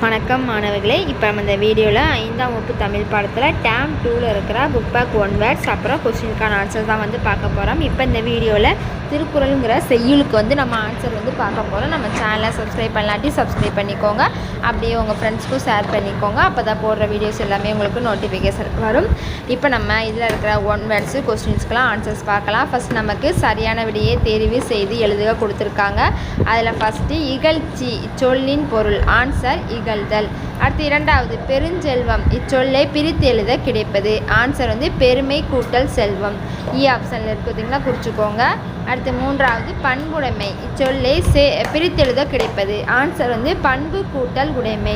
வணக்கம் மாணவர்களே. இப்போ நம்ம இந்த வீடியோவில் 5ஆம் வகுப்பு தமிழ் பாடத்தில் டேம் 2ல் இருக்கிற புக் பேக் 1 வேர்ட்ஸ் அப்புறம் கொஸ்டினுக்கான ஆன்சர் தான் பார்க்க போகிறோம். இப்போ இந்த வீடியோவில் திருக்குறளுங்கிற செய்யுளுக்கு நம்ம ஆன்சர் பார்க்க போகிறோம். நம்ம சேனலை சப்ஸ்கிரைப் பண்ணலாட்டி சப்ஸ்கிரைப் பண்ணிக்கோங்க. அப்படியே உங்கள் ஃப்ரெண்ட்ஸ்க்கும் ஷேர் பண்ணிக்கோங்க. அப்போ தான் போடுற வீடியோஸ் எல்லாமே உங்களுக்கு நோட்டிஃபிகேஷன் வரும். இப்போ நம்ம இதில் இருக்கிற 1 வேர்ட்ஸு கொஸ்டின்ஸ்க்கெலாம் ஆன்சர்ஸ் பார்க்கலாம். ஃபஸ்ட் நமக்கு சரியான விடையை தெரிவு செய்து எழுதுக கொடுத்துருக்காங்க. அதில் ஃபஸ்ட்டு இகழ்ச்சி இச்சொல்லின் பொருள் ஆன்சர் இகழ்தல். அடுத்து இரண்டாவது பெருஞ்செல்வம் இச்சொல்லை பிரித்து எழுத கிடைப்பது ஆன்சர் பெருமை கூட்டல் செல்வம். ஆப்ஷனில் இருக்குதுங்களா, குறிச்சிக்கோங்க. அடுத்து மூன்றாவது பண்புடைமை இச்சொல்லை பிரித்தெழுத கிடைப்பது ஆன்சர் பண்பு கூட்டல் உடைமை.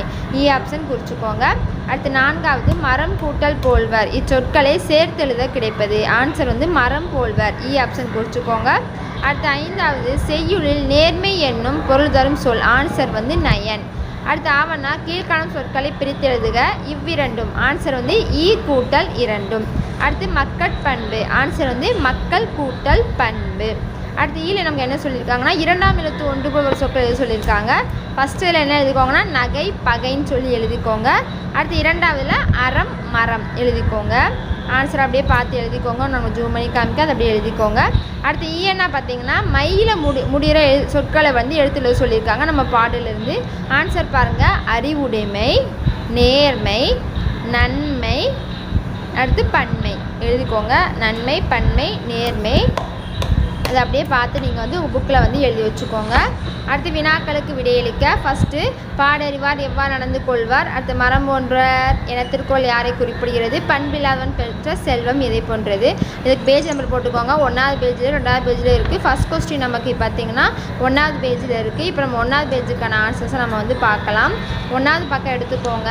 ஆப்ஷன் குறிச்சிக்கோங்க. அடுத்து நான்காவது மரம் கூட்டல் போல்வர் இச்சொற்களை சேர்த்தெழுத கிடைப்பது ஆன்சர் மரம் போல்வர். ஆப்ஷன் குறிச்சிக்கோங்க. அடுத்து ஐந்தாவது செய்யுளில் நேர்மை என்னும் பொருள் தரும் சொல் ஆன்சர் நயன். அடுத்து ஆவணா கீழ்காணும் சொற்களை பிரித்தெழுதுக இவ்விரண்டும் ஆன்சர் கூட்டல் இரண்டும். அடுத்து மக்கட்பண்பு ஆன்சர் மக்கள் கூட்டல் பண்பு. அடுத்து ஈல நமக்கு என்ன சொல்லியிருக்காங்கன்னா இரண்டாம் எழுத்து ஒன்று போல் ஒரு சொற்கள் எழுத சொல்லியிருக்காங்க. ஃபஸ்ட்டு இதில் என்ன எழுதிக்கோங்கன்னா நகை பகைன்னு சொல்லி எழுதிக்கோங்க. அடுத்து இரண்டாவதுல அறம் மரம் எழுதிக்கோங்க. ஆன்சர் அப்படியே பார்த்து எழுதிக்கோங்க. நம்ம ஜூம் பண்ணி காமிக்க அதை அப்படியே எழுதிக்கோங்க. அடுத்து என்ன பார்த்தீங்கன்னா மயில முடிகிற சொற்களை எடுத்து எழுத சொல்லியிருக்காங்க நம்ம பாடலிருந்து. ஆன்சர் பாருங்கள், அறிவுடைமை நேர்மை நன்மை அடுத்து பன்மை எழுதிக்கோங்க. நன்மை பன்மை நேர்மை அதை அப்படியே பார்த்து நீங்கள் உங்கள் புக்கில் எழுதி வச்சுக்கோங்க. அடுத்து வினாக்களுக்கு விடையளிக்க ஃபஸ்ட்டு பாடறிவார் எவ்வாறு நடந்து கொள்வார். அடுத்து மரம் போன்றார் என திருக்குறள் யாரை குறிப்பிடுகிறது. பண்பில்லாதவன் பெற்ற செல்வம் எதை போன்றது. இதுக்கு பேஜ் நம்பர் போட்டுக்கோங்க. 1வது பேஜில் 2வது பேஜில் இருக்குது. ஃபஸ்ட் கொஸ்டின் நமக்கு பார்த்தீங்கன்னா 1வது பேஜில் இருக்குது. இப்போ நம்ம 1வது பேஜுக்கான ஆன்சர்ஸை நம்ம பார்க்கலாம். 1வது பக்கம் எடுத்துக்கோங்க.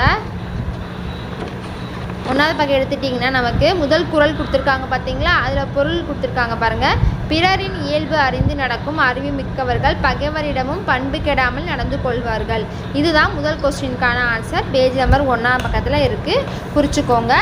1வது பக்கம் எடுத்துட்டிங்கன்னா நமக்கு முதல் குறள் கொடுத்துருக்காங்க பார்த்தீங்களா, அதில் பொருள் கொடுத்துருக்காங்க பாருங்கள். பிறரின் இயல்பு அறிந்து நடக்கும் அறிவு மிக்கவர்கள் பகைவரிடமும் பண்பு கெடாமல் நடந்து கொள்வார்கள். இதுதான் முதல் கொஸ்டினுக்கான ஆன்சர். பேஜ் நம்பர் 1ஆம் பக்கத்தில் இருக்குது, குறிச்சிக்கோங்க.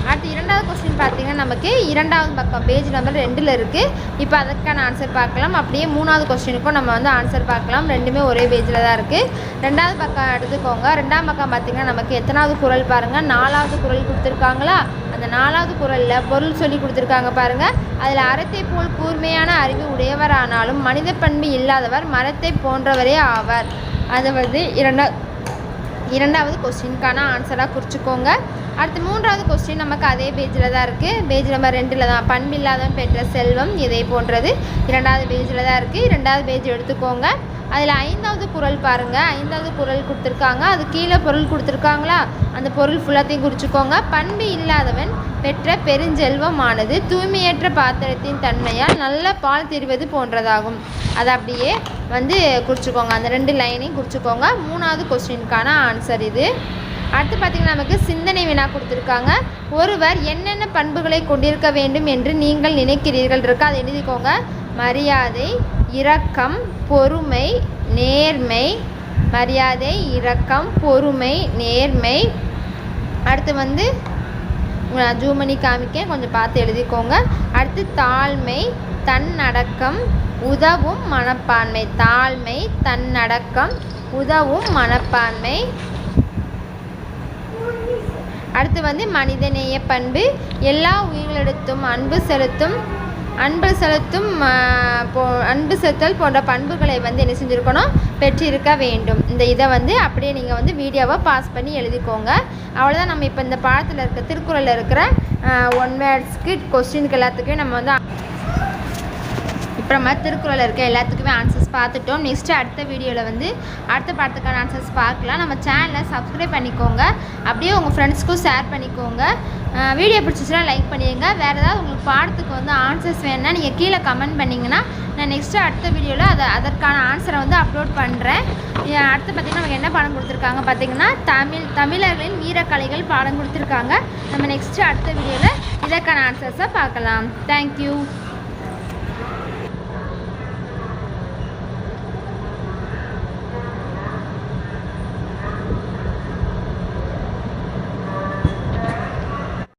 அடுத்து 2வது கொஸ்டின் பார்த்தீங்கன்னா நமக்கு 2வது பக்கம் பேஜ் நம்பர் 2ல் இருக்குது. இப்போ அதுக்கான ஆன்சர் பார்க்கலாம். அப்படியே 3வது கொஸ்டினுக்கும் நம்ம ஆன்சர் பார்க்கலாம். ரெண்டுமே ஒரே பேஜில் தான் இருக்குது. 2வது பக்கம் எடுத்துக்கோங்க. 2ஆம் பக்கம் பார்த்தீங்கன்னா நமக்கு எத்தனாவது குறள் பாருங்கள், 4வது குறள் கொடுத்துருக்காங்களா. அந்த 4வது குறளில் பொருள் சொல்லி கொடுத்துருக்காங்க பாருங்கள். அதில் அறத்தை போல் கூர்மையான அறிவு உடையவரானாலும் மனித பண்பு இல்லாதவர் மரத்தை போன்றவரே ஆவார். அதை இரண்டாவது கொஸ்டினுக்கான ஆன்சராக குறிச்சிக்கோங்க. அடுத்து 3வது கொஸ்டின் நமக்கு அதே பேஜில் தான் இருக்குது. பேஜ் நம்பர் 2ல் தான் பண்பில்லாதவன் பெற்ற செல்வம் இதை போன்றது 2வது பேஜில் தான் இருக்குது. 2வது பேஜ் எடுத்துக்கோங்க. அதில் 5வது குறள் பாருங்கள். 5வது குறள் கொடுத்துருக்காங்க, அது கீழே பொருள் கொடுத்துருக்காங்களா, அந்த பொருள் ஃபுல்லாத்தையும் குறிச்சிக்கோங்க. பண்பு இல்லாதவன் பெற்ற பெருஞ்செல்வமானது தூய்மையற்ற பாத்திரத்தின் தன்மையால் நல்ல பால் தெரிவது போன்றதாகும். அதை அப்படியே குறிச்சிக்கோங்க. அந்த 2 லைனையும் குறிச்சிக்கோங்க. 3வது கொஸ்டினுக்கான ஆன்சர் இது. அடுத்து பார்த்திங்கன்னா நமக்கு சிந்தனை வினா கொடுத்துருக்காங்க. ஒருவர் என்னென்ன பண்புகளை கொண்டிருக்க வேண்டும் என்று நீங்கள் நினைக்கிறீர்கள் இருக்கு, அதை எழுதிக்கோங்க. மரியாதை இரக்கம் பொறுமை நேர்மை. மரியாதை இரக்கம் பொறுமை நேர்மை. அடுத்து ஜூம் பண்ணி காமிக்க கொஞ்சம் பார்த்து எழுதிக்கோங்க. அடுத்து தாழ்மை தன்னடக்கம் உதவும் மனப்பான்மை. தாழ்மை தன்னடக்கம் உதவும் மனப்பான்மை. அடுத்து மனிதநேய பண்பு எல்லா உயிர்களிடத்தும் அன்பு செலுத்தல் போன்ற பண்புகளை என்ன செஞ்சுருக்கணும், பெற்றிருக்க வேண்டும். இந்த இதை அப்படியே நீங்கள் வீடியோவை பாஸ் பண்ணி எழுதிக்கோங்க. அவ்வளோதான். நம்ம இப்போ இந்த பாடத்தில் இருக்க திருக்குறளில் இருக்கிற 1 வேர்ட்ஸ்க்கு கொஸ்டினுக்கு எல்லாத்துக்குமே நம்ம இப்போ நம்ம திருக்குறளில் இருக்க எல்லாத்துக்குமே ஆன்சர்ஸ் பார்த்துட்டோம். நெக்ஸ்ட்டு அடுத்த வீடியோவில் அடுத்த பாடத்துக்கான ஆன்சர்ஸ் பார்க்கலாம். நம்ம சேனலை சப்ஸ்கிரைப் பண்ணிக்கோங்க. அப்படியே உங்கள் ஃப்ரெண்ட்ஸ்க்கும் ஷேர் பண்ணிக்கோங்க. வீடியோ பிடிச்சிச்சுன்னா லைக் பண்ணிடுங்க. வேறு ஏதாவது உங்களுக்கு பாடத்துக்கு ஆன்சர்ஸ் வேணுன்னா நீங்கள் கீழே கமெண்ட் பண்ணிங்கன்னா நான் நெக்ஸ்ட்டு அடுத்த வீடியோவில் அதற்கான ஆன்சரை அப்லோட் பண்ணுறேன். அடுத்து பார்த்திங்கன்னா நமக்கு என்ன பாடம் கொடுத்துருக்காங்க பார்த்திங்கன்னா தமிழர்களின் வீரக்கலைகள் பாடம் கொடுத்துருக்காங்க. நம்ம நெக்ஸ்ட்டு அடுத்த வீடியோவில் இதற்கான ஆன்சர்ஸை பார்க்கலாம். தேங்க்யூ.